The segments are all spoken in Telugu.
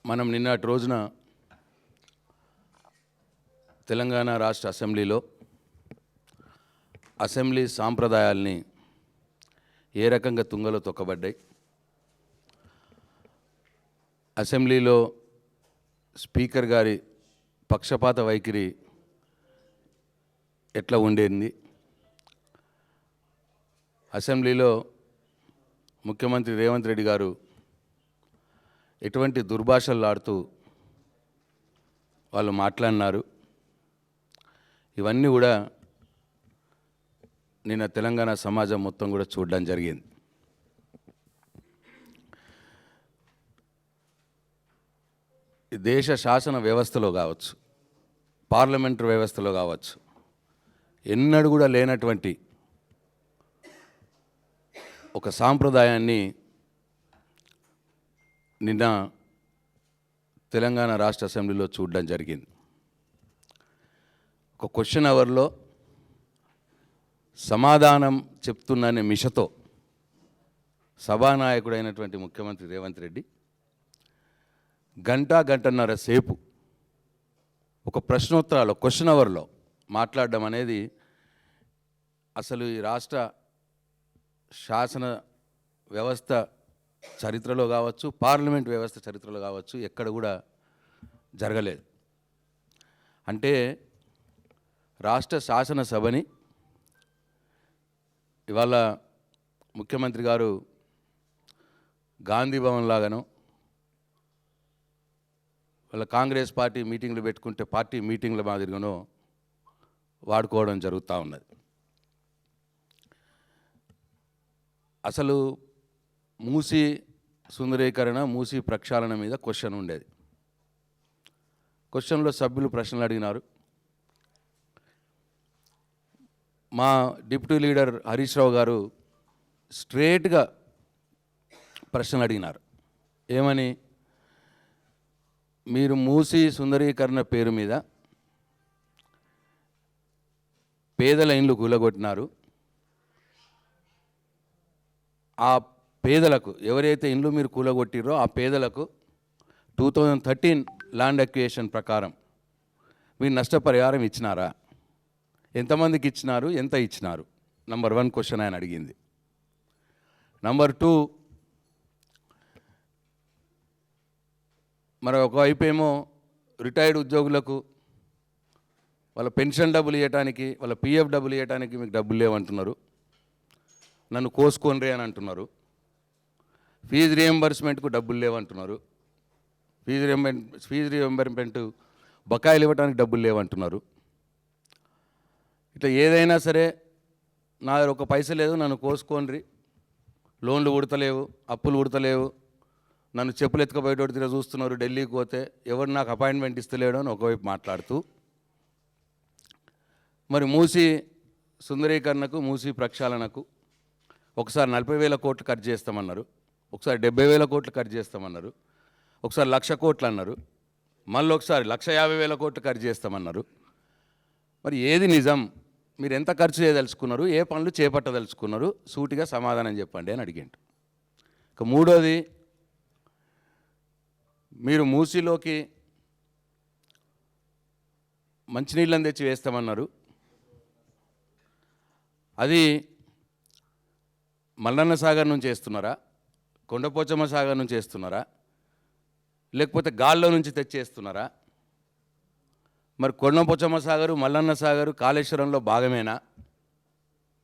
మనం నిన్నటి రోజున తెలంగాణ రాష్ట్ర అసెంబ్లీలో అసెంబ్లీ సాంప్రదాయాల్ని ఏ రకంగా తుంగలో తొక్కబడ్డాయి, అసెంబ్లీలో స్పీకర్ గారి పక్షపాత వైఖరి ఎట్లా ఉండేది, అసెంబ్లీలో ముఖ్యమంత్రి రేవంత్ రెడ్డి గారు ఎటువంటి దుర్భాషలు ఆడుతూ వాళ్ళు మాట్లాడినారు, ఇవన్నీ కూడా నిన్న తెలంగాణ సమాజం మొత్తం కూడా చూడడం జరిగింది. దేశ శాసన వ్యవస్థలో కావచ్చు, పార్లమెంటరీ వ్యవస్థలో కావచ్చు, ఎన్నడూ కూడా లేనటువంటి ఒక సాంప్రదాయాన్ని నిన్న తెలంగాణ రాష్ట్ర అసెంబ్లీలో చూడడం జరిగింది. ఒక క్వశ్చన్ అవర్లో సమాధానం చెప్తున్ననే మిషతో సభానాయకుడైనటువంటి ముఖ్యమంత్రి రేవంత్ రెడ్డి గంటన్నర సేపు ఒక ప్రశ్నోత్తరాలు క్వశ్చన్ అవర్లో మాట్లాడడం అనేది అసలు ఈ రాష్ట్ర శాసన వ్యవస్థ చరిత్రలో కావచ్చు, పార్లమెంట్ వ్యవస్థ చరిత్రలో కావచ్చు, ఎక్కడ కూడా జరగలేదు. అంటే రాష్ట్ర శాసనసభని ఇవాళ ముఖ్యమంత్రి గారు గాంధీ భవన్ లాగానో, వాళ్ళ కాంగ్రెస్ పార్టీ మీటింగ్లు పెట్టుకుంటే పార్టీ మీటింగ్ల మాదిరిగానో వాడుకోవడం జరుగుతూ ఉన్నది. అసలు మూసీ సుందరీకరణ, మూసీ ప్రక్షాళన మీద క్వశ్చన్ ఉండేది. క్వశ్చన్లో సభ్యులు ప్రశ్నలు అడిగినారు. మా డిప్యూటీ లీడర్ హరీష్ రావు గారు స్ట్రేట్గా ప్రశ్నలు అడిగినారు. ఏమని? మీరు మూసీ సుందరీకరణ పేరు మీద పేదల ఇండ్లు కూలగొట్టినారు. ఆ పేదలకు ఎవరైతే ఇండ్లు మీరు కూలగొట్టిరో ఆ పేదలకు 2013 ల్యాండ్ అక్విజిషన్ ప్రకారం మీరు నష్టపరిహారం ఇచ్చినారా? ఎంతమందికి ఇచ్చినారు? ఎంత ఇచ్చినారు? నంబర్ 1 క్వశ్చన్ ఆయన అడిగింది. నంబర్ 2, మరి ఒకవైపు ఏమో రిటైర్డ్ ఉద్యోగులకు వాళ్ళ పెన్షన్ డబ్బులు ఇవ్వడానికి, వాళ్ళ పిఎఫ్ డబ్బులు ఇవ్వడానికి మీకు డబ్బులు లేవంటున్నారు, నన్ను కోసుకోనరే అని అంటున్నారు. ఫీజు రియంబర్స్మెంట్కు డబ్బులు లేవంటున్నారు, ఫీజు రియంబర్స్మెంట్ బకాయిలు ఇవ్వడానికి డబ్బులు లేవంటున్నారు. ఇట్లా ఏదైనా సరే నా ఒక పైస లేదు, నన్ను కోసుకోనరి, లోన్లు ఉడతలేవు, అప్పులు ఉడతలేవు, నన్ను చెప్పులు ఎత్తుకపోయేటోడు తిరిగి చూస్తున్నారు, ఢిల్లీకి పోతే ఎవరు నాకు అపాయింట్మెంట్ ఇస్తలేడు అని ఒకవైపు మాట్లాడుతూ, మరి మూసీ సుందరీకరణకు, మూసీ ప్రక్షాళనకు ఒకసారి 40,000 కోట్లు ఖర్చు చేస్తామన్నారు, ఒకసారి 70,000 కోట్లు ఖర్చు చేస్తామన్నారు, ఒకసారి 1,00,000 కోట్లు అన్నారు, మళ్ళీ ఒకసారి 1,50,000 కోట్లు ఖర్చు చేస్తామన్నారు. మరి ఏది నిజం? మీరు ఎంత ఖర్చు చేయదలుచుకున్నారు? ఏ పనులు చేపట్టదలుచుకున్నారు? సూటిగా సమాధానం చెప్పండి అని అడిగిండు. ఇక మూడోది, మీరు మూసీలోకి మంచినీళ్ళని తెచ్చి వేస్తామన్నారు. అది మల్లన్న సాగర్ నుంచి వేస్తున్నారా, కొండపోచమ్మ సాగర్ నుంచి వేస్తున్నారా, లేకపోతే గాల్లో నుంచి తెచ్చేస్తున్నారా? మరి కొండపోచమ్మ సాగరు, మల్లన్న సాగరు కాళేశ్వరంలో భాగమేనా?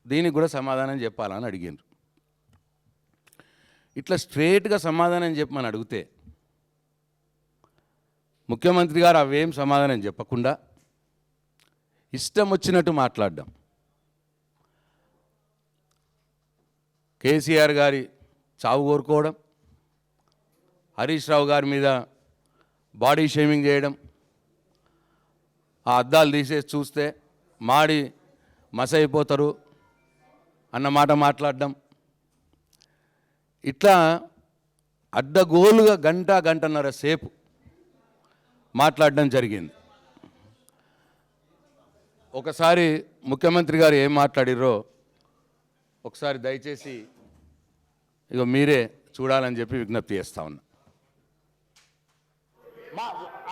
దీనికి కూడా సమాధానం చెప్పాలని అడిగిండ్రు. ఇట్లా స్ట్రేట్గా సమాధానం చెప్పమని అడిగితే ముఖ్యమంత్రి గారు అవేం సమాధానం చెప్పకుండా ఇష్టం వచ్చినట్టు మాట్లాడడం, కేసీఆర్ గారి చావు కోరుకోవడం, హరీష్ రావు గారి మీద బాడీ షేమింగ్ చేయడం, ఆ అద్దాలు తీసేసి చూస్తే మాడి మసైపోతారు అన్నమాట మాట్లాడడం, ఇట్లా అడ్డగోలుగా గంటన్నర సేపు మాట్లాడడం జరిగింది. ఒకసారి ముఖ్యమంత్రి గారు ఏం మాట్లాడిర్రో ఒకసారి దయచేసి ఇగో మీరే చూడాలని చెప్పి విజ్ఞప్తి చేస్తా ఉన్నా.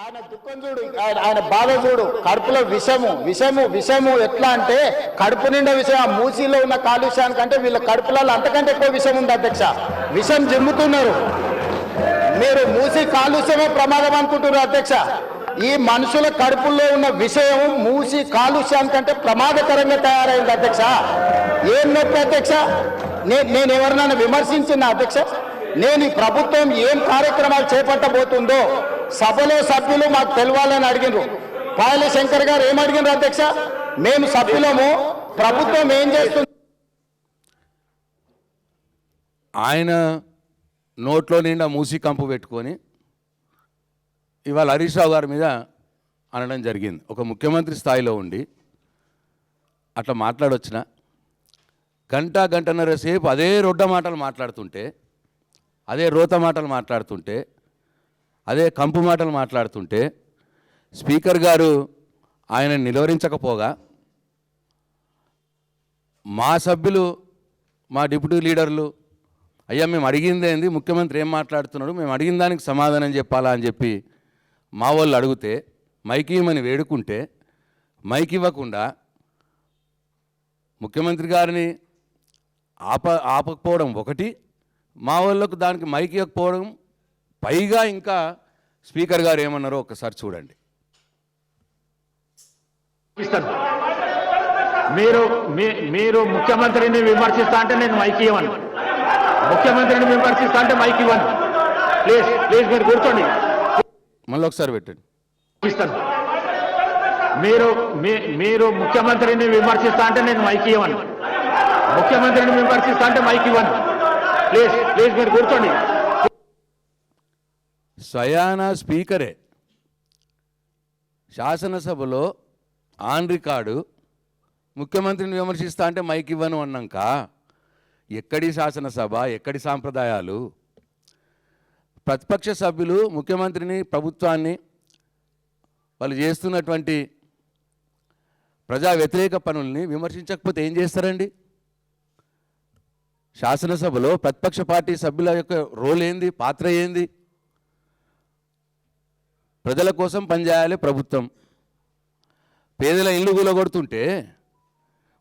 ఆయన దుఃఖం చూడు, ఆయన బాధ చూడు. కడుపులో విషము ఎట్లా అంటే కడుపు నిండా విషయం. ఆ మూసీలో ఉన్న కాలుష్యానికంటే వీళ్ళ కడుపులలో అంతకంటే ఎక్కువ విషయం ఉంది అధ్యక్ష. విషం జిమ్ముతున్నారు. మీరు మూసి కాలుష్యమే ప్రమాదం అనుకుంటున్నారు అధ్యక్ష. ఈ మనుషుల కడుపుల్లో ఉన్న విషయం మూసి కాలుష్యానికంటే ప్రమాదకరంగా తయారైంది అధ్యక్ష. ఏం నొప్పి అధ్యక్ష? నేను ఎవరినైనా విమర్శించిన అధ్యక్ష? నేను ఈ ప్రభుత్వం ఏం కార్యక్రమాలు చేపట్టబోతుందో సభలో సభ్యులు మాకు తెలవాలని అడిగినారు. పాయల శంకర్ గారు ఏం అడిగినారు అధ్యక్ష? మేము సభ్యులము, ప్రభుత్వం ఏం చేస్తుంది? ఆయన నోట్లో నిండా మూసి కంపు పెట్టుకొని ఇవాళ హరీష్ రావు గారి మీద అనడం జరిగింది. ఒక ముఖ్యమంత్రి స్థాయిలో ఉండి అట్లా మాట్లాడొచ్చిన గంటన్నర సేపు అదే రొడ్డ మాటలు మాట్లాడుతుంటే, అదే రోత మాటలు మాట్లాడుతుంటే, అదే కంపు మాటలు మాట్లాడుతుంటే స్పీకర్ గారు ఆయన నిలువరించకపోగా మా సభ్యులు, మా డిప్యూటీ లీడర్లు, అయ్యా మేము అడిగింది ఏంది, ముఖ్యమంత్రి ఏం మాట్లాడుతున్నాడు, మేము అడిగిన దానికి సమాధానం చెప్పాలా అని చెప్పి మా వాళ్ళు అడిగితే మైక్ ఇవ్వమని వేడుకుంటే మైక్ ఇవ్వకుండా ముఖ్యమంత్రి గారిని ఆపకపోవడం ఒకటి, మా వాళ్ళకు దానికి మైక్ ఇవ్వకపోవడం, పైగా ఇంకా స్పీకర్ గారు ఏమన్నారో ఒకసారి చూడండి. మీరు ముఖ్యమంత్రిని విమర్శిస్తా అంటే నేను మైక్ ఇవ్వను. ముఖ్యమంత్రిని విమర్శిస్తా అంటే మైక్ ఇవ్వను. ప్లీజ్ మీరు కూర్చోండి. మళ్ళీ ఒకసారి పెట్టండి. మీరు ముఖ్యమంత్రిని విమర్శిస్తా అంటే నేను మైక్ ఇవ్వను. ముఖ్యమంత్రిని విమర్శిస్తా అంటే మైక్ ఇవ్వను. ప్లీజ్ మీరు కూర్చోండి. స్వయాన స్పీకరే శాసనసభలో ఆన్ రికార్డు ముఖ్యమంత్రిని విమర్శిస్తా అంటే మైక్ ఇవ్వను అన్నాక ఎక్కడి శాసనసభ, ఎక్కడి సాంప్రదాయాలు? ప్రతిపక్ష సభ్యులు ముఖ్యమంత్రిని, ప్రభుత్వాన్ని, వాళ్ళు చేస్తున్నటువంటి ప్రజా వ్యతిరేక పనుల్ని విమర్శించకపోతే ఏం చేస్తారండి? శాసనసభలో ప్రతిపక్ష పార్టీ సభ్యుల యొక్క రోల్ ఏంది, పాత్ర ఏంది? ప్రజల కోసం పనిచేయాలి ప్రభుత్వం. పేదల ఇల్లు కూలగొడుతుంటే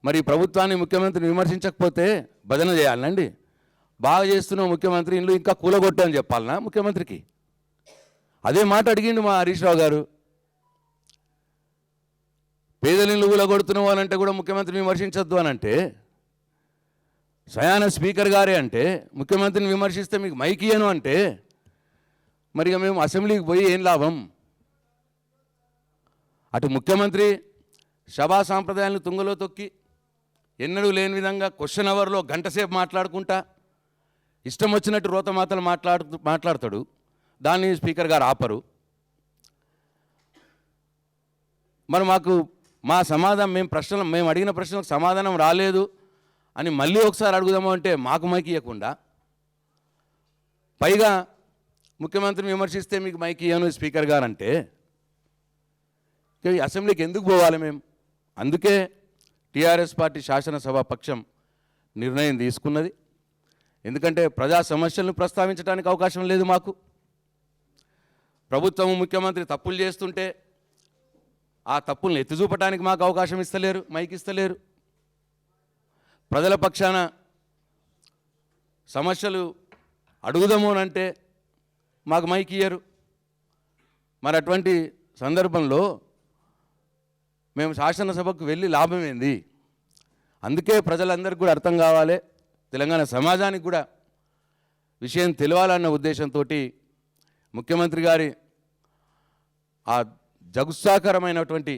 మరి ప్రభుత్వాన్ని, ముఖ్యమంత్రిని విమర్శించకపోతే భజన చేయాలండి. బాగా చేస్తున్న ముఖ్యమంత్రి ఇల్లు ఇంకా కూలగొట్టు అని చెప్పాలనా ముఖ్యమంత్రికి? అదే మాట అడిగిండు మా హరీష్ రావు గారు. పేదల ఇల్లు కూలగొడుతున్నావు అని అంటే కూడా ముఖ్యమంత్రిని విమర్శించొద్దు అని అంటే, స్వయాన స్పీకర్ గారే అంటే ముఖ్యమంత్రిని విమర్శిస్తే మీకు మైక్ ఇయ్యను అంటే మరి ఇక మేము అసెంబ్లీకి పోయి ఏం లాభం? అటు ముఖ్యమంత్రి సభా సాంప్రదాయాలను తుంగలో తొక్కి ఎన్నడూ లేని విధంగా క్వశ్చన్ అవర్లో గంటసేపు మాట్లాడుకుంటా ఇష్టం వచ్చినట్టు రోతమాతలు మాట్లాడతాడు. దాన్ని స్పీకర్ గారు ఆపరు. మరి మాకు మా సమాధానం, మేము అడిగిన ప్రశ్నలకు సమాధానం రాలేదు అని మళ్ళీ ఒకసారి అడుగుదాము అంటే మాకు మైక్ ఇవ్వకుండా, పైగా ముఖ్యమంత్రిని విమర్శిస్తే మీకు మైక్ ఇవ్వను స్పీకర్ గారు అంటే అసెంబ్లీకి ఎందుకు పోవాలి మేము? అందుకే టీఆర్ఎస్ పార్టీ శాసనసభ పక్షం నిర్ణయం తీసుకున్నది. ఎందుకంటే ప్రజా సమస్యలను ప్రస్తావించడానికి అవకాశం లేదు మాకు. ప్రభుత్వం, ముఖ్యమంత్రి తప్పులు చేస్తుంటే ఆ తప్పులను ఎత్తి చూపడానికి మాకు అవకాశం ఇస్తలేరు, మైక్ ఇస్తలేరు. ప్రజల పక్షాన సమస్యలు అడుగుదాము అని అంటే మాకు మైక్ ఇయ్యరు. మరి అటువంటి సందర్భంలో మేము శాసనసభకు వెళ్ళి లాభం ఏంది? అందుకే ప్రజలందరికీ కూడా అర్థం కావాలి, తెలంగాణ సమాజానికి కూడా విషయం తెలియాలన్న ఉద్దేశంతో ముఖ్యమంత్రి గారి ఆ జగుత్సాకరమైనటువంటి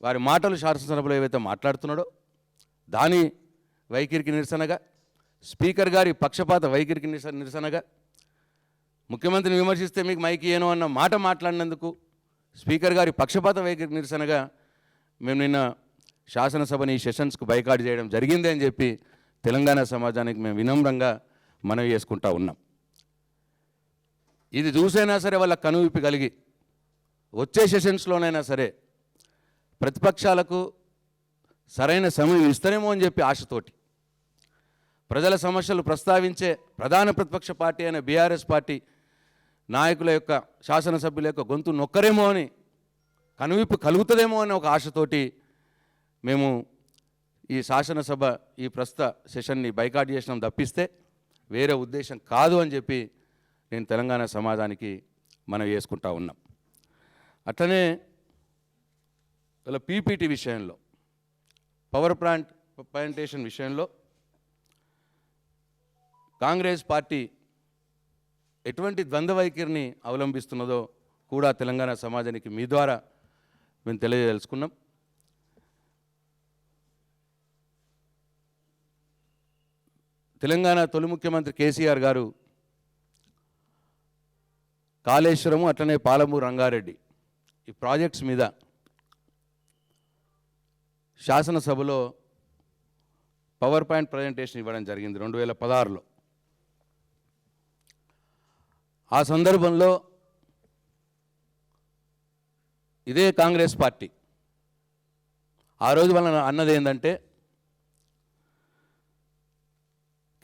వారి మాటలు శాసనసభలో ఏవైతే మాట్లాడుతున్నాడో దాని వైఖరికి నిరసనగా, స్పీకర్ గారి పక్షపాత వైఖరికి నిరసనగా, ముఖ్యమంత్రిని విమర్శిస్తే మీకు మైక్ ఇయ్యను అన్న మాట మాట్లాడినందుకు స్పీకర్ గారి పక్షపాత వైఖరికి నిరసనగా మేము నిన్న శాసనసభని ఈ సెషన్స్కు బైకాట్ చేయడం జరిగింది అని చెప్పి తెలంగాణ సమాజానికి మేము వినమ్రంగా మనవి చేసుకుంటా ఉన్నాం. ఇది చూసైనా సరే వాళ్ళ కనువిప్పి కలిగి వచ్చే సెషన్స్లోనైనా సరే ప్రతిపక్షాలకు సరైన సమయం ఇస్తారేమో అని చెప్పి ఆశతోటి ప్రజల సమస్యలు ప్రస్తావించే ప్రధాన ప్రతిపక్ష పార్టీ అయిన బీఆర్ఎస్ పార్టీ నాయకుల యొక్క శాసనసభ్యుల యొక్క గొంతు నొక్కరేమో అని కనువిప్పు కలుగుతుందేమో అని ఒక ఆశతోటి మేము ఈ శాసనసభ ఈ ప్రస్తుత సెషన్ని బైకాట్ చేసినాం తప్పిస్తే వేరే ఉద్దేశం కాదు అని చెప్పి నేను తెలంగాణ సమాజానికి మనం చేసుకుంటా ఉన్నాం. అట్లనే ఇలా పీపీటీ విషయంలో, పవర్ ప్లాంట్ ప్రజెంటేషన్ విషయంలో కాంగ్రెస్ పార్టీ ఎటువంటి ద్వంద్వ వైఖరిని అవలంబిస్తున్నదో కూడా తెలంగాణ సమాజానికి మీ ద్వారా మేము తెలియదలుచుకున్నాం. తెలంగాణ తొలి ముఖ్యమంత్రి కేసీఆర్ గారు కాళేశ్వరము అట్లనే పాలమూరు రంగారెడ్డి ఈ ప్రాజెక్ట్స్ మీద శాసనసభలో పవర్ పాయింట్ ప్రజెంటేషన్ ఇవ్వడం జరిగింది 2016లో. ఆ సందర్భంలో ఇదే కాంగ్రెస్ పార్టీ ఆ రోజు వాళ్ళ అన్నది ఏంటంటే,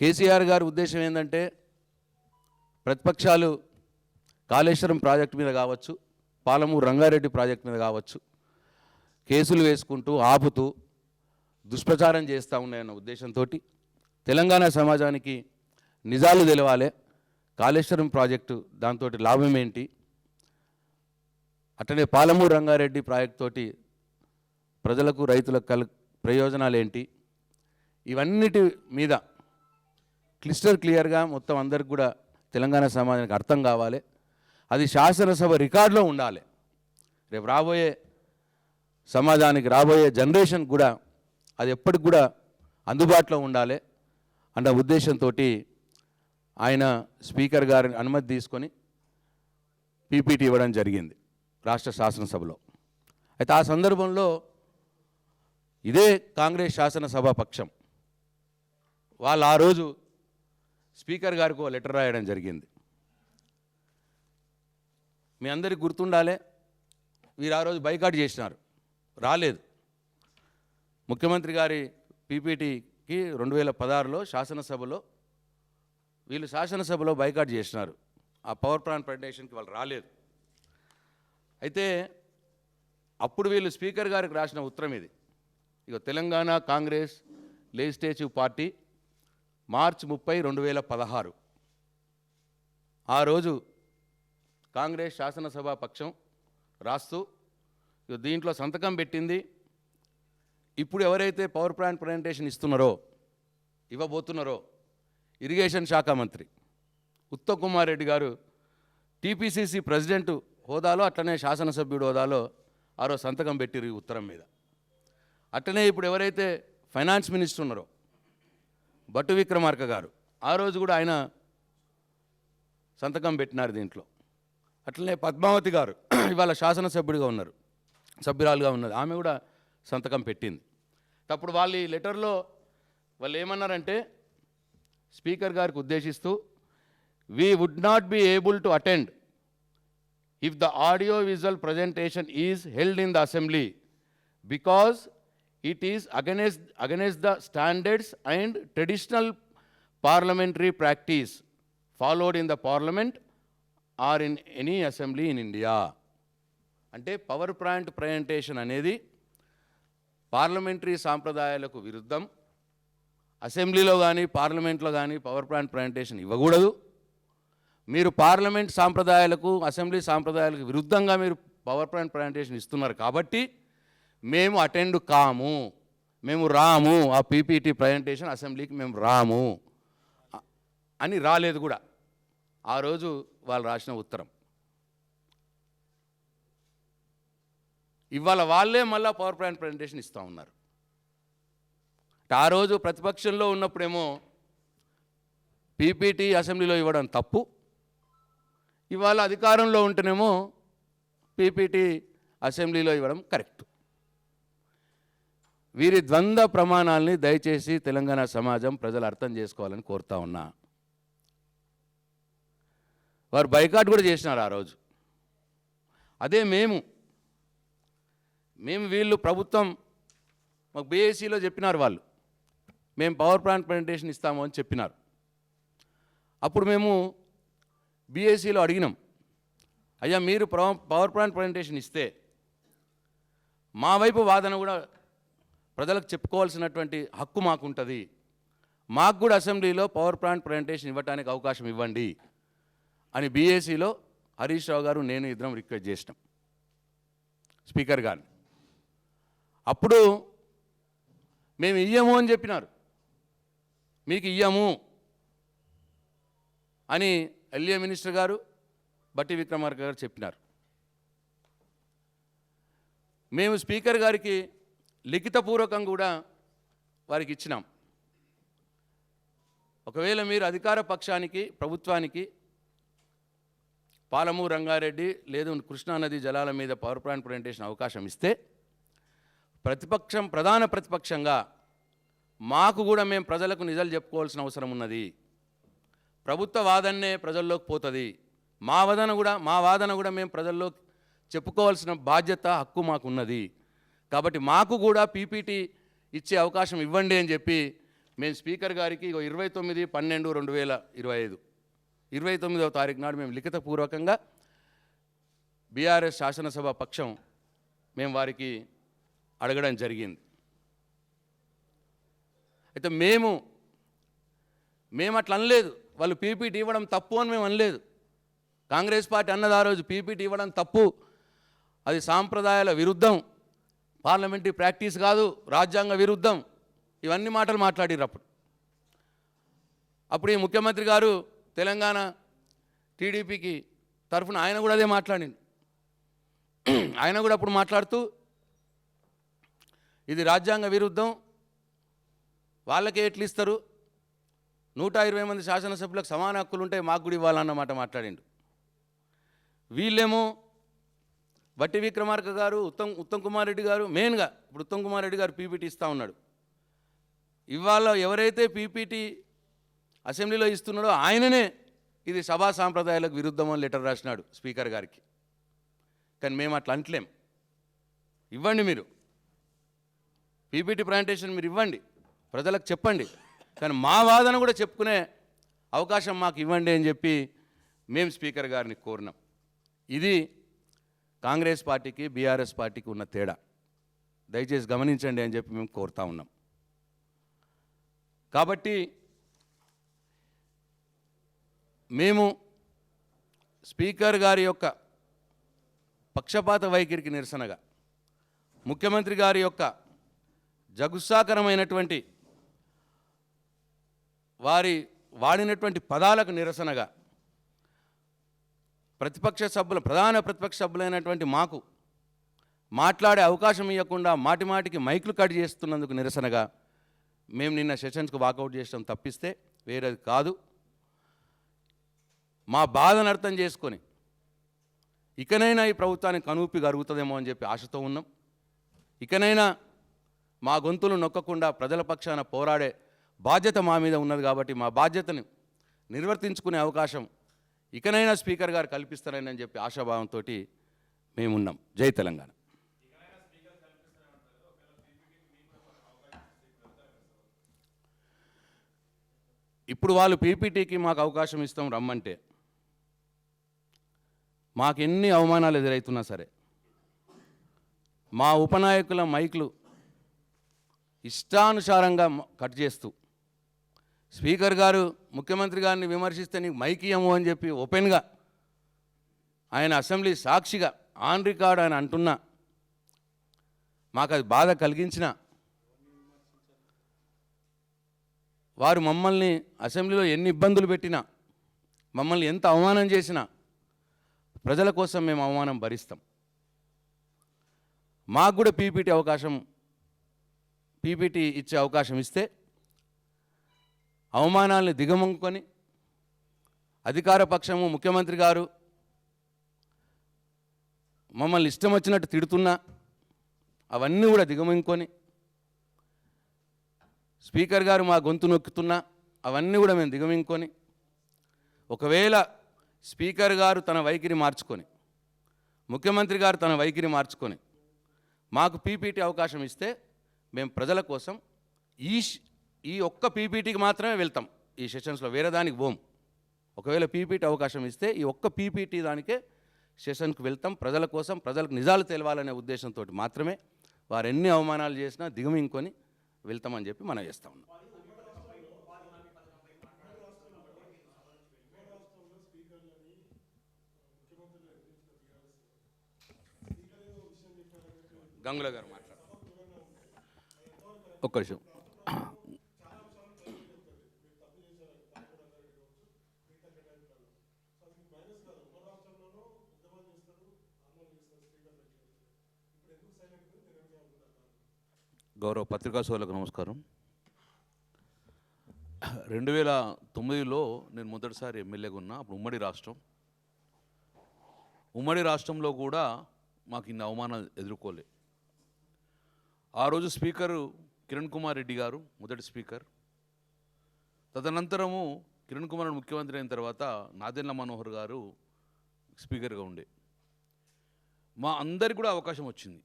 కేసీఆర్ గారి ఉద్దేశం ఏంటంటే ప్రతిపక్షాలు కాళేశ్వరం ప్రాజెక్టు మీద కావచ్చు, పాలమూరు రంగారెడ్డి ప్రాజెక్టు మీద కావచ్చు కేసులు వేసుకుంటూ ఆపుతూ దుష్ప్రచారం చేస్తూ ఉన్నాయన్న ఉద్దేశంతో తెలంగాణ సమాజానికి నిజాలు తెలవాలి, కాళేశ్వరం ప్రాజెక్టు దాంతో లాభం ఏంటి, అట్లనే పాలమూరు రంగారెడ్డి ప్రాజెక్టు తోటి ప్రజలకు రైతులకు ప్రయోజనాలు ఏంటి, ఇవన్నిటి మీద క్లియర్గా మొత్తం అందరికి కూడా తెలంగాణ సమాజానికి అర్థం కావాలి. అది శాసనసభ రికార్డులో ఉండాలి. రేపు రాబోయే సమాజానికి, రాబోయే జనరేషన్ కూడా అది ఎప్పటికి కూడా అందుబాటులో ఉండాలి అన్న ఉద్దేశంతో ఆయన స్పీకర్ గారిని అనుమతి తీసుకొని పీపీటీ ఇవ్వడం జరిగింది రాష్ట్ర శాసనసభలో. అయితే ఆ సందర్భంలో ఇదే కాంగ్రెస్ శాసనసభ పక్షం వాళ్ళు ఆ రోజు స్పీకర్ గారికి ఒక లెటర్ రాయడం జరిగింది. మీ అందరికీ గుర్తుండాలి, వీరు ఆ రోజు బైకాట్ చేసినారు, రాలేదు. ముఖ్యమంత్రి గారి పీపీటీకి 2016లో శాసనసభలో వీళ్ళు శాసనసభలో బైకాట్ చేసినారు. ఆ పవర్ ప్లాంట్ ప్రజెంటేషన్కి వాళ్ళు రాలేదు. అయితే అప్పుడు వీళ్ళు స్పీకర్ గారికి రాసిన ఉత్తరం ఇది. ఇక తెలంగాణ కాంగ్రెస్ లెజిస్లేటివ్ పార్టీ మార్చి 30, 2016 ఆ రోజు కాంగ్రెస్ శాసనసభ పక్షం రాస్తూ దీంట్లో సంతకం పెట్టింది ఇప్పుడు ఎవరైతే పవర్ ప్లాంట్ ప్రజెంటేషన్ ఇవ్వబోతున్నారో ఇరిగేషన్ శాఖ మంత్రి ఉత్తమ్ కుమార్ రెడ్డి గారు టీపీసీసీ ప్రెసిడెంట్ హోదాలో అట్లనే శాసనసభ్యుడు హోదాలో ఆ రోజు సంతకం పెట్టిరు ఈ ఉత్తరం మీద. అట్లనే ఇప్పుడు ఎవరైతే ఫైనాన్స్ మినిస్టర్ ఉన్నారో భట్టు విక్రమార్క గారు ఆ రోజు కూడా ఆయన సంతకం పెట్టినారు దీంట్లో. అట్లనే పద్మావతి గారు ఇవాళ సభ్యురాలుగా ఉన్నది, ఆమె కూడా సంతకం పెట్టింది. అప్పుడు వాళ్ళు ఈ లెటర్లో వాళ్ళు ఏమన్నారంటే స్పీకర్ గారికి ఉద్దేశిస్తూ, we would not be able to attend if the audio visual presentation is held in the assembly because it is against the standards and traditional parliamentary practice followed in the parliament or in any assembly in India. అంటే పవర్ ప్లాంట్ ప్రజెంటేషన్ అనేది పార్లమెంటరీ సాంప్రదాయాలకు విరుద్ధం. అసెంబ్లీలో కానీ పార్లమెంట్లో కానీ పవర్ ప్లాంట్ ప్రజెంటేషన్ ఇవ్వకూడదు. మీరు పార్లమెంట్ సాంప్రదాయాలకు, అసెంబ్లీ సాంప్రదాయాలకు విరుద్ధంగా మీరు పవర్ ప్లాంట్ ప్రజెంటేషన్ ఇస్తున్నారు కాబట్టి మేము అటెండ్ కాము, మేము రాము, ఆ పీపీటీ ప్రజెంటేషన్ అసెంబ్లీకి మేము రాము అని రాలేదు కూడా ఆ రోజు వాళ్ళు రాసిన ఉత్తరం. ఇవాళ వాళ్ళే మళ్ళీ పవర్ పాయింట్ ప్రజెంటేషన్ ఇస్తూ ఉన్నారు. ఆ రోజు ప్రతిపక్షంలో ఉన్నప్పుడేమో పీపీటీ అసెంబ్లీలో ఇవ్వడం తప్పు, ఇవాళ అధికారంలో ఉంటేనేమో పీపీటీ అసెంబ్లీలో ఇవ్వడం కరెక్ట్. వీరి ద్వంద్వ ప్రమాణాలని దయచేసి తెలంగాణ సమాజం ప్రజలు అర్థం చేసుకోవాలని కోరుతా ఉన్నా. వారు బైకాట్ కూడా చేసినారు ఆ రోజు. అదే మేము వీళ్ళు ప్రభుత్వం మాకు బీఏసీలో చెప్పినారు, వాళ్ళు మేము పవర్ ప్లాంట్ ప్రజెంటేషన్ ఇస్తాము అని చెప్పినారు. అప్పుడు మేము బీఏసీలో అడిగినాం, అయ్యా మీరు పవర్ పాయింట్ ప్రజెంటేషన్ ఇస్తే మా వైపు వాదన కూడా ప్రజలకు చెప్పుకోవాల్సినటువంటి హక్కు మాకుంటుంది, మాకు కూడా అసెంబ్లీలో పవర్ పాయింట్ ప్రజెంటేషన్ ఇవ్వడానికి అవకాశం ఇవ్వండి అని బీఏసీలో హరీష్ రావు గారు నేను ఇద్దరం రిక్వెస్ట్ చేసినాం స్పీకర్ గారిని. అప్పుడు మేము ఇయ్యము అని చెప్పినారు, మీకు ఇయ్యము అని ఎల్ఏ మినిస్టర్ గారు బట్టి విక్రమార్క గారు చెప్పినారు. మేము స్పీకర్ గారికి లిఖితపూర్వకంగా కూడా వారికి ఇచ్చినాం. ఒకవేళ మీరు అధికార పక్షానికి ప్రభుత్వానికి పాలమూరు రంగారెడ్డి లేదు కృష్ణానది జలాల మీద పవర్ పాయింట్ ప్రజెంటేషన్ అవకాశం ఇస్తే ప్రధాన ప్రతిపక్షంగా మాకు కూడా మేము ప్రజలకు నిజాలు చెప్పుకోవాల్సిన అవసరం ఉన్నది. ప్రభుత్వ వాదనే ప్రజల్లోకి పోతుంది, మా వాదన కూడా మేము ప్రజల్లో చెప్పుకోవాల్సిన బాధ్యత హక్కు మాకు ఉన్నది. కాబట్టి మాకు కూడా పీపీటీ ఇచ్చే అవకాశం ఇవ్వండి అని చెప్పి మేము స్పీకర్ గారికి 29/12/2025 29వ తారీఖు నాడు మేము లిఖితపూర్వకంగా బీఆర్ఎస్ శాసనసభ పక్షం మేము వారికి అడగడం జరిగింది. అయితే మేము అట్లా అనలేదు, వాళ్ళు పీపీటీ ఇవ్వడం తప్పు అని మేము అనలేదు. కాంగ్రెస్ పార్టీ అన్నది ఆ రోజు పీపీటీ ఇవ్వడం తప్పు, అది సాంప్రదాయాల విరుద్ధం, పార్లమెంటరీ ప్రాక్టీస్ కాదు, రాజ్యాంగ విరుద్ధం, ఇవన్నీ మాటలు మాట్లాడారు. అప్పుడు ఈ ముఖ్యమంత్రి గారు తెలంగాణ టీడీపీకి తరఫున ఆయన కూడా అదే మాట్లాడింది. ఆయన కూడా అప్పుడు మాట్లాడుతూ ఇది రాజ్యాంగ విరుద్ధం, వాళ్ళకే ఎట్లు ఇస్తారు, 120 మంది శాసనసభ్యులకు సమాన హక్కులు ఉంటాయి, మాకు కూడా ఇవ్వాలన్నమాట మాట్లాడిండు. వీళ్ళేమో బట్టి విక్రమార్క గారు ఉత్తమ్ కుమార్ రెడ్డి గారు మెయిన్గా ఇప్పుడు ఉత్తమ్ కుమార్ రెడ్డి గారు పీపీటీ ఇస్తూ ఉన్నాడు. ఇవాళ ఎవరైతే పీపీటీ అసెంబ్లీలో ఇస్తున్నాడో ఆయననే ఇది సభా సాంప్రదాయాలకు విరుద్ధం అని లెటర్ రాసినాడు స్పీకర్ గారికి. కానీ మేము అట్లా అంటలేం, ఇవ్వండి మీరు పీపీటీ ప్రజెంటేషన్ మీరు ఇవ్వండి, ప్రజలకు చెప్పండి, కానీ మా వాదన కూడా చెప్పుకునే అవకాశం మాకు ఇవ్వండి అని చెప్పి మేము స్పీకర్ గారిని కోరినాం. ఇది కాంగ్రెస్ పార్టీకి బీఆర్ఎస్ పార్టీకి ఉన్న తేడా, దయచేసి గమనించండి అని చెప్పి మేము కోరుతా ఉన్నాం. కాబట్టి మేము స్పీకర్ గారి యొక్క పక్షపాత వైఖరికి నిరసనగా, ముఖ్యమంత్రి గారి యొక్క జగుత్సాకరమైనటువంటి వాడినటువంటి పదాలకు నిరసనగా ప్రధాన ప్రతిపక్ష సభ్యులైనటువంటి మాకు మాట్లాడే అవకాశం ఇవ్వకుండా మాటిమాటికి మైకులు కట్ చేస్తున్నందుకు నిరసనగా మేము నిన్న సెషన్స్కు వాకౌట్ చేసడం తప్పిస్తే వేరేది కాదు. మా బాధను అర్థం చేసుకొని ఇకనైనా ఈ ప్రభుత్వానికి కనుపి కరుగుతుందేమో అని చెప్పి ఆశతో ఉన్నాం. ఇకనైనా మా గొంతులు నొక్కకుండా ప్రజల పక్షాన పోరాడే బాధ్యత మా మీద ఉన్నది. కాబట్టి మా బాధ్యతను నిర్వర్తించుకునే అవకాశం ఇకనైనా స్పీకర్ గారు కల్పిస్తారని చెప్పి ఆశాభావంతో మేమున్నాం. జై తెలంగాణ. ఇప్పుడు వాళ్ళు పీపీటీకి మాకు అవకాశం ఇస్తాం రమ్మంటే మాకు ఎన్ని అవమానాలు ఎదురవుతున్నా సరే మా ఉపనాయకుల మైకులు ఇష్టానుసారంగా కట్ చేస్తూ స్పీకర్ గారు ముఖ్యమంత్రి గారిని విమర్శిస్తే నీకు మైక్ ఇయ్యము అని చెప్పి ఓపెన్గా ఆయన అసెంబ్లీ సాక్షిగా ఆన్ రికార్డ్ ఆయన అంటున్నా మాకు అది బాధ కలిగించిన వారు మమ్మల్ని అసెంబ్లీలో ఎన్ని ఇబ్బందులు పెట్టినా మమ్మల్ని ఎంత అవమానం చేసినా ప్రజల కోసం మేము అవమానం భరిస్తాం. మాకు కూడా పీపీటీ ఇచ్చే అవకాశం ఇస్తే అవమానాలను దిగమంగుకొని అధికార పక్షము ముఖ్యమంత్రి గారు మమ్మల్ని ఇష్టం వచ్చినట్టు తిడుతున్నా అవన్నీ కూడా దిగమంగుకొని స్పీకర్ గారు మా గొంతు నొక్కుతున్నా అవన్నీ కూడా మేము దిగమింగుకొని ఒకవేళ స్పీకర్ గారు తన వైఖరి మార్చుకొని ముఖ్యమంత్రి గారు తన వైఖరి మార్చుకొని మాకు పీపీటీ అవకాశం ఇస్తే మేము ప్రజల కోసం ఈ ఒక్క పీపీటీకి మాత్రమే వెళ్తాం. ఈ సెషన్స్లో వేరే దానికి పోం. ఒకవేళ పీపీటీ అవకాశం ఇస్తే ఈ ఒక్క పీపీటీ దానికే సెషన్కి వెళ్తాం. ప్రజల కోసం, ప్రజలకు నిజాలు తెలవాలనే ఉద్దేశంతో మాత్రమే వారు ఎన్ని అవమానాలు చేసినా దిగమింకొని వెళ్తామని చెప్పి మనం చేస్తా ఉన్నాం. గంగుల గారు మాట్లాడు. ఒక్క నిమిషం. గౌరవ పత్రికా సోదరులకు నమస్కారం. 2009లో నేను మొదటిసారి ఎమ్మెల్యేగా ఉన్నా. అప్పుడు ఉమ్మడి రాష్ట్రంలో కూడా మాకు ఇన్ని అవమానాలు ఎదుర్కోలే. ఆ రోజు స్పీకరు కిరణ్ కుమార్ రెడ్డి గారు మొదటి స్పీకర్. తదనంతరము కిరణ్ కుమార్ రెడ్డి ముఖ్యమంత్రి అయిన తర్వాత నాదెండ్ల మనోహర్ గారు స్పీకర్గా ఉండే. మా అందరికి కూడా అవకాశం వచ్చింది.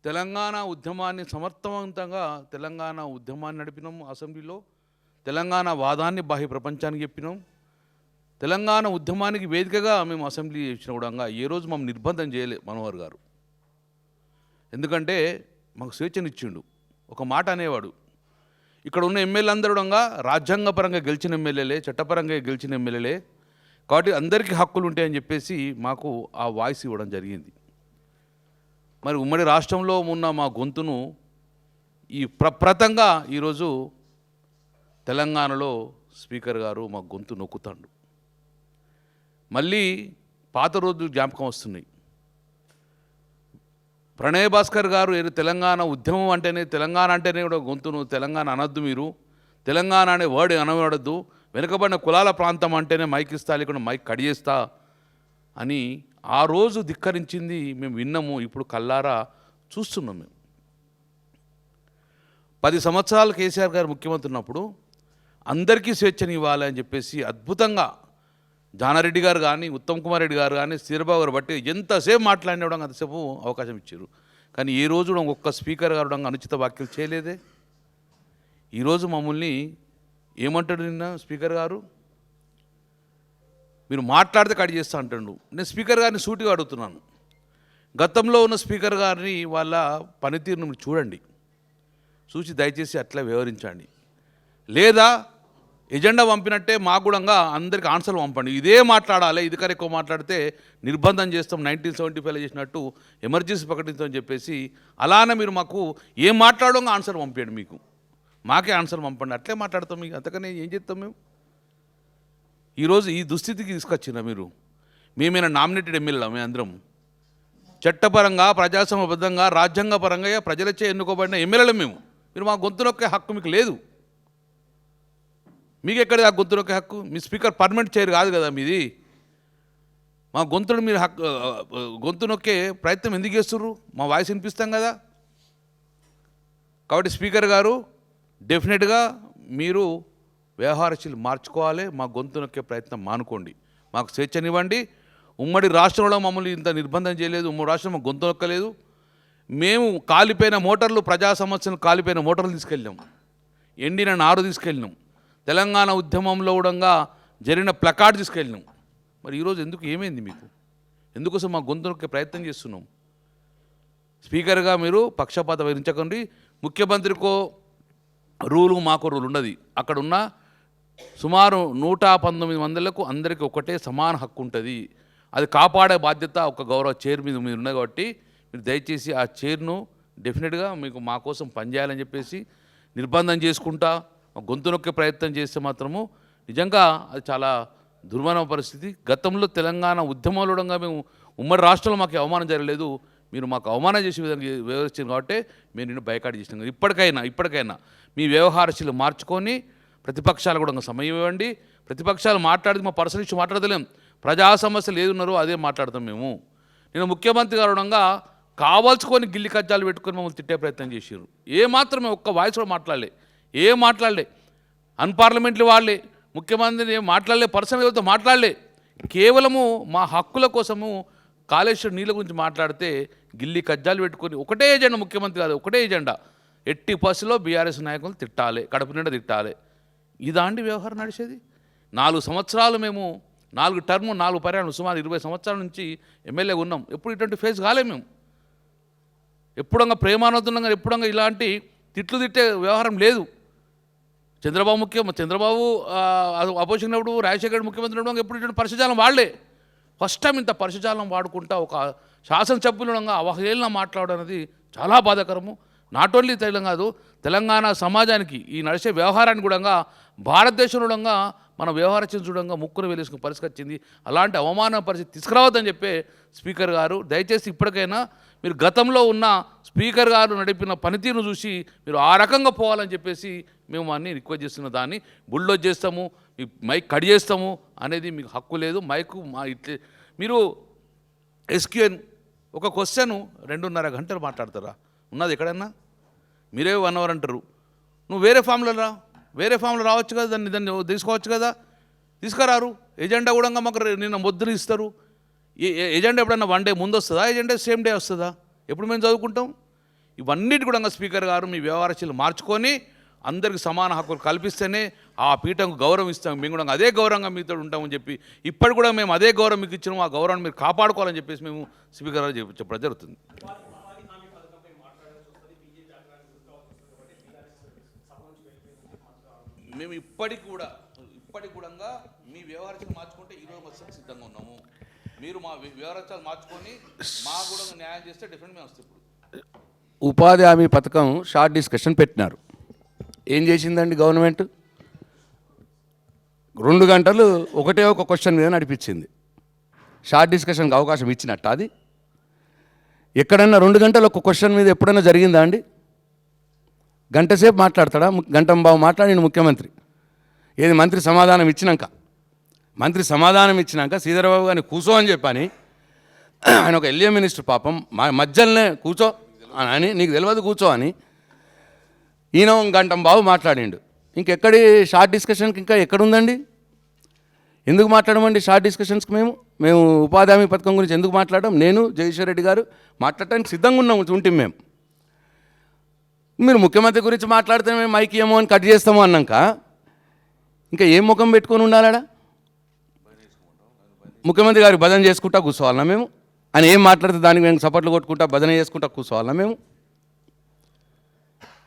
తెలంగాణ ఉద్యమాన్ని సమర్థవంతంగా నడిపినాం. అసెంబ్లీలో తెలంగాణ వాదాన్ని బాహ్య ప్రపంచానికి చెప్పినాం. తెలంగాణ ఉద్యమానికి వేదికగా మేము అసెంబ్లీ చేసిన కూడా ఏ రోజు మమ్మల్ని నిర్బంధం చేయలే మనోహర్ గారు. ఎందుకంటే మాకు స్వేచ్ఛనిచ్చిండు. ఒక మాట అనేవాడు, ఇక్కడ ఉన్న ఎమ్మెల్యే అందరూ కూడా రాజ్యాంగపరంగా గెలిచిన ఎమ్మెల్యేలే, చట్టపరంగా గెలిచిన ఎమ్మెల్యేలే, కాబట్టి అందరికీ హక్కులు ఉంటాయని చెప్పేసి మాకు ఆ వాయిస్ ఇవ్వడం జరిగింది. మరి ఉమ్మడి రాష్ట్రంలో ఉన్న మా గొంతును ఈ ప్రప్రతంగా ఈరోజు తెలంగాణలో స్పీకర్ గారు మా గొంతు నొక్కుతాడు. మళ్ళీ పాత రోజులు జ్ఞాపకం వస్తున్నాయి. ప్రణయ్ భాస్కర్ గారు తెలంగాణ ఉద్యమం అంటేనే కూడా గొంతును తెలంగాణ అనొద్దు, మీరు తెలంగాణ అనే వర్డ్ అనవడద్దు, వెనుకబడిన కులాల ప్రాంతం అంటేనే మైక్ ఇస్తా, లేకుండా మైక్ కట్ చేస్తా అని ఆ రోజు ధిక్కరించింది మేము విన్నాము. ఇప్పుడు కల్లారా చూస్తున్నాం. మేము 10 సంవత్సరాలు కేసీఆర్ గారు ముఖ్యమంత్రి ఉన్నప్పుడు అందరికీ స్వేచ్ఛని ఇవ్వాలి అని చెప్పేసి అద్భుతంగా జానారెడ్డి గారు కానీ, ఉత్తమ్ కుమార్ రెడ్డి గారు కానీ, శ్రీబాబు గారు బట్టి ఎంతసేపు మాట్లాడినవడం అంతసేపు అవకాశం ఇచ్చారు. కానీ ఏ రోజు ఒక్క స్పీకర్ గారు అనుచిత వ్యాఖ్యలు చేయలేదే. ఈరోజు మమ్మల్ని ఏమంటాడు నిన్న స్పీకర్ గారు, మీరు మాట్లాడితే కట్ చేస్తా అంటాడు. నేను స్పీకర్ గారిని సూటిగా అడుగుతున్నాను, గతంలో ఉన్న స్పీకర్ గారిని వాళ్ళ పనితీరును మీరు చూడండి, చూసి దయచేసి అట్లా వ్యవహరించండి. లేదా ఎజెండా పంపినట్టే మాకు కూడా అందరికి ఆన్సర్లు పంపండి. ఇదే మాట్లాడాలి, ఇది కన్నా ఎక్కువ మాట్లాడితే నిర్బంధం చేస్తాం, 1975లో చేసినట్టు ఎమర్జెన్సీ ప్రకటించమని చెప్పేసి అలానే మీరు మాకు ఏం మాట్లాడడం ఆన్సర్ పంపించండి. మీకు మాకే ఆన్సర్ పంపండి, అట్లే మాట్లాడతాం. మీకు అంతకనే ఏం చేస్తాం మేము? ఈరోజు ఈ దుస్థితికి తీసుకొచ్చిన మీరు, మేమైనా నామినేటెడ్ ఎమ్మెల్యేలా? మేము అందరం చట్టపరంగా, ప్రజాస్వామ్యబద్ధంగా, రాజ్యాంగపరంగా ప్రజలచే ఎన్నుకోబడిన ఎమ్మెల్యేలు మేము. మీరు మా గొంతు నొక్కే హక్కు మీకు లేదు. మీకు ఎక్కడ ఆ గొంతు నొక్కే హక్కు? మీ స్పీకర్ పర్మనెంట్ చైర్ కాదు కదా మీది. మా గొంతును మీరు గొంతు నొక్కే ప్రయత్నం ఎందుకు చేస్తుర్రు? మా వాయిస్ వినిపిస్తాం కదా. కాబట్టి స్పీకర్ గారు డెఫినెట్గా మీరు వ్యవహారశీలు మార్చుకోవాలి. మా గొంతు నొక్కే ప్రయత్నం మానుకోండి, మాకు స్వేచ్ఛనివ్వండి. ఉమ్మడి రాష్ట్రంలో మమ్మల్ని ఇంత నిర్బంధం చేయలేదు. ఉమ్మడి రాష్ట్రం మాకు గొంతు నొక్కలేదు. మేము కాలిపోయిన మోటార్లు, ప్రజా సమస్యలు కాలిపోయిన మోటార్లు తీసుకెళ్ళినాం, ఎండిన నారు తీసుకెళ్ళినాం, తెలంగాణ ఉద్యమంలో కూడా జరిగిన ప్లకార్డ్ తీసుకెళ్ళినాం. మరి ఈరోజు ఎందుకు ఏమైంది మీకు? ఎందుకోసం మా గొంతు నొక్కే ప్రయత్నం చేస్తున్నాం? స్పీకర్గా మీరు పక్షపాత వహించకండి. ముఖ్యమంత్రికో రూలు, మాకు రూల్ ఉండదు. అక్కడ ఉన్న సుమారు 119 మందిలకు అందరికీ ఒకటే సమాన హక్కు ఉంటుంది. అది కాపాడే బాధ్యత ఒక గౌరవ చైర్ మీద మీరు ఉన్నది. కాబట్టి మీరు దయచేసి ఆ చైర్ను డెఫినెట్గా మీకు మా కోసం పనిచేయాలని చెప్పేసి నిర్బంధం చేసుకుంటా గొంతు నొక్కే ప్రయత్నం చేస్తే మాత్రము నిజంగా అది చాలా దుర్మరణ పరిస్థితి. గతంలో తెలంగాణ ఉద్యమంలో మేము ఉమ్మడి రాష్ట్రంలో మాకు అవమానం జరగలేదు, మీరు మాకు అవమానం చేసే విధంగా వ్యవహరించారు కాబట్టి మేము నిన్ను బైకాట్ చేసినాం. ఇప్పటికైనా మీ వ్యవహారశీలు మార్చుకొని ప్రతిపక్షాలు కూడా సమయం ఇవ్వండి. ప్రతిపక్షాలు మాట్లాడితే మా పర్సనల్ ఇష్యూ మాట్లాడలేం, ప్రజా సమస్యలు ఏది ఉన్నారో అదే మాట్లాడతాం మేము. నేను ముఖ్యమంత్రి గారుగా కావాల్సుకొని గిల్లి కజ్జాలు పెట్టుకొని మమ్మల్ని తిట్టే ప్రయత్నం చేశారు. ఏమాత్రమే ఒక్క వాయిస్ కూడా మాట్లాడలే. అన్పార్లమెంటరీ వాళ్ళే ముఖ్యమంత్రిని మాట్లాడలే, పర్సనల్ ఎవరితో మాట్లాడలే. కేవలము మా హక్కుల కోసము కాళేశ్వరం నీళ్ళ గురించి మాట్లాడితే గిల్లి కజ్జాలు పెట్టుకొని ఒకటే ఎజెండా, ముఖ్యమంత్రి కాదు ఒకటే ఎజెండా, ఎట్టి బస్సులో బీఆర్ఎస్ నాయకులు తిట్టాలి, కడుపు నిండా తిట్టాలి. ఇదాంటి వ్యవహారం నడిచేది? 4 సంవత్సరాలు మేము 4 టర్ము 4 పర్యాలు సుమారు 20 సంవత్సరాల నుంచి ఎమ్మెల్యే ఉన్నాం. ఎప్పుడు ఇటువంటి ఫేస్ కాలే మేము. ఎప్పుడంగా ప్రేమానందంగా ఎప్పుడంగా ఇలాంటి తిట్లు తిట్టే వ్యవహారం లేదు. చంద్రబాబు అపోజిషన్ ఉన్నప్పుడు రాజశేఖర్ ముఖ్యమంత్రి ఉన్నప్పుడు ఎప్పుడు ఇటువంటి పరిశుజాలం వాడలే. ఫస్ట్ టైం ఇంత పరిశుజాలం వాడుకుంటా ఒక శాసనసభ్యులంగా అవహేళన మాట్లాడడం అనేది చాలా బాధాకరము. నాట్ ఓన్లీ తెలంగాణ సమాజానికి ఈ నడిచే వ్యవహారాన్ని కూడా భారతదేశంలో మన వ్యవహారం చూడంగా ముక్కును వేలేసుకుని పరిస్థితి వచ్చింది. అలాంటి అవమాన పరిస్థితి తీసుకురావద్దని చెప్పే స్పీకర్ గారు దయచేసి ఇప్పటికైనా మీరు గతంలో ఉన్న స్పీకర్ గారు నడిపిన పనితీరును చూసి మీరు ఆ రకంగా పోవాలని చెప్పేసి మేము అన్నీ రిక్వెస్ట్ చేస్తున్న దాన్ని బుల్డోజ్ చేస్తాము, మీ మైక్ కట్ చేస్తాము అనేది మీకు హక్కు లేదు. మైకు మా ఇట్లే మీరు ఎస్క్యూఎన్ ఒక క్వశ్చన్ 2.5 గంటలు మాట్లాడతారా? ఉన్నది ఎక్కడన్నా? మీరే 1 అవర్ అంటారు. నువ్వు వేరే ఫామ్లో రావచ్చు కదా, దాన్ని తీసుకోవచ్చు కదా, తీసుకురారు. ఎజెండా కూడా మాకు నిన్న మొద్దులు ఇస్తారు. ఎజెండా ఎప్పుడన్నా 1 డే ముందు వస్తుందా? ఎజెండా సేమ్ డే వస్తుందా? ఎప్పుడు మేము చదువుకుంటాం? ఇవన్నిటి కూడా స్పీకర్ గారు మీ వ్యవహారశీలు మార్చుకొని అందరికి సమాన హక్కులు కల్పిస్తేనే ఆ పీఠంకు గౌరవం ఇస్తాం. మేము కూడా అదే గౌరవంగా మీతో ఉంటామని చెప్పి ఇప్పటి కూడా మేము అదే గౌరవం మీకు ఇచ్చినాము. ఆ గౌరవాన్ని మీరు కాపాడుకోవాలని చెప్పేసి మేము స్పీకర్ గారు చెప్పడం జరుగుతుంది. మేము ఇప్పటికి కూడా మీ వ్యవహారాలు మార్చుకుంటే ఈరోజు వచ్చేందుకు సిద్ధంగా ఉన్నాము. మీరు మా వ్యవహారాలు మార్చుకొని మా కూడా న్యాయం చేస్తే డెఫినెట్ మేము వస్తాం. ఇప్పుడు ఉపాధి హామీ పథకం షార్ట్ డిస్కషన్ పెట్టినారు. ఏం చేసిందండి గవర్నమెంట్? 2 గంటలు ఒకటే ఒక క్వశ్చన్ మీద నడిపించింది. షార్ట్ డిస్కషన్కి అవకాశం ఇచ్చినట్ట అది? ఎక్కడన్నా 2 గంటలు ఒక క్వశ్చన్ మీద ఎప్పుడైనా జరిగిందా అండి? గంట సేపు మాట్లాడతాడా? గంటంబావు మాట్లాడిన ముఖ్యమంత్రి. ఏది మంత్రి సమాధానం ఇచ్చినాక శ్రీధరబాబు గారిని కూర్చో అని చెప్పని ఆయన ఒక ఎల్ఏ మినిస్టర్ పాపం మధ్యలోనే కూర్చో అని, నీకు తెలియదు కూర్చో అని ఈయన గంటంబావు మాట్లాడిండు. ఇంకెక్కడి షార్ట్ డిస్కషన్కి ఇంకా ఎక్కడుందండి? ఎందుకు మాట్లాడమండి షార్ట్ డిస్కషన్స్కి? మేము ఉపాధి హామీ పథకం గురించి ఎందుకు మాట్లాడడం? నేను జగదీశ్వర్ రెడ్డి గారు మాట్లాడటానికి సిద్ధంగా ఉంటాం మేము. మీరు ముఖ్యమంత్రి గురించి మాట్లాడితే మేము మైక్ ఏమో అని కట్ చేస్తాము అన్నాక ఇంకా ఏం ముఖం పెట్టుకొని ఉండాలడా? ముఖ్యమంత్రి గారికి భజన చేసుకుంటా కూర్చోవాలన్నా మేము? ఆయన ఏం మాట్లాడితే దానికి మేము సపోర్ట్లు కొట్టుకుంటా భజన చేసుకుంటా కూర్చోవాలన్నా మేము?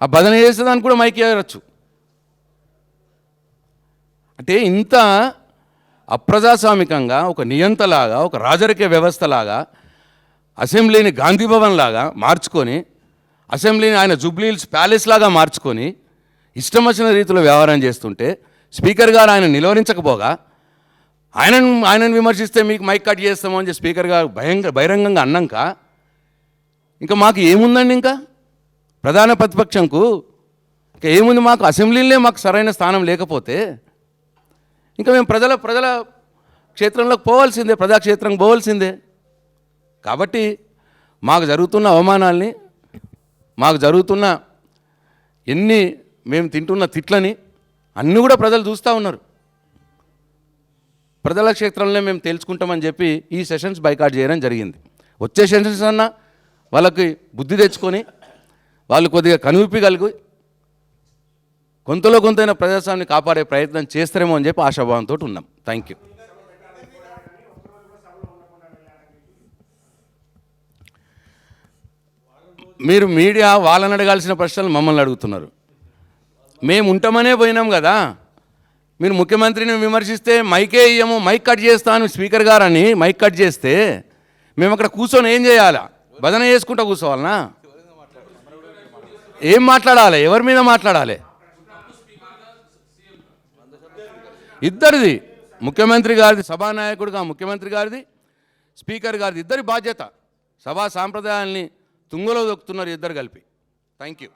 ఆ భజన చేస్తే దానికి కూడా మైక్ వేయవచ్చు. అంటే ఇంత అప్రజాస్వామికంగా ఒక నియంతలాగా ఒక రాజరిక వ్యవస్థలాగా అసెంబ్లీని గాంధీ భవన్ లాగా మార్చుకొని అసెంబ్లీని ఆయన జూబ్లీహిల్స్ ప్యాలెస్ లాగా మార్చుకొని ఇష్టం వచ్చిన రీతిలో వ్యవహారం చేస్తుంటే స్పీకర్ గారు ఆయన నిలువరించకపోగా ఆయనను విమర్శిస్తే మీకు మైక్ కట్ చేస్తామో అని స్పీకర్ గారు బహిరంగంగా అన్నాక ఇంకా మాకు ఏముందండి? ఇంకా ప్రధాన ప్రతిపక్షంకు ఇంకా ఏముంది? మాకు అసెంబ్లీలే మాకు సరైన స్థానం లేకపోతే ఇంకా మేము ప్రజల క్షేత్రంలోకి పోవాల్సిందే, ప్రజాక్షేత్రం పోవాల్సిందే. కాబట్టి మాకు జరుగుతున్న అవమానాల్ని, మాకు జరుగుతున్న మేము తింటున్న తిట్లని అన్నీ కూడా ప్రజలు చూస్తూ ఉన్నారు. ప్రజల క్షేత్రంలో మేము తెలుసుకుంటామని చెప్పి ఈ సెషన్స్ బైకాట్ చేయడం జరిగింది. వచ్చే సెషన్స్ అన్నా వాళ్ళకి బుద్ధి తెచ్చుకొని వాళ్ళు కొద్దిగా కనువిప్పగలిగి కొంతలో కొంతైనా ప్రజాస్వామ్యాన్ని కాపాడే ప్రయత్నం చేస్తారేమో అని చెప్పి ఆశాభావంతో ఉన్నాం. Thank you. మీరు మీడియా వాళ్ళని అడగాల్సిన ప్రశ్నలు మమ్మల్ని అడుగుతున్నారు. మేము ఉంటామనే పోయినాం కదా. మీరు ముఖ్యమంత్రిని విమర్శిస్తే మైకే ఇయ్యము, మైక్ కట్ చేస్తాను స్పీకర్ గారని మైక్ కట్ చేస్తే మేము అక్కడ కూర్చొని ఏం చేయాలా? భజన చేసుకుంటూ కూర్చోవాలనా? ఏం మాట్లాడాలి? ఎవరి మీద మాట్లాడాలి? ఇద్దరిది, ముఖ్యమంత్రి గారిది, సభానాయకుడిగా ముఖ్యమంత్రి గారిది, స్పీకర్ గారిది, ఇద్దరి బాధ్యత. సభా సాంప్రదాయాల్ని తుంగలో దొక్కుతున్నారు ఇద్దరు కలిపి. Thank you.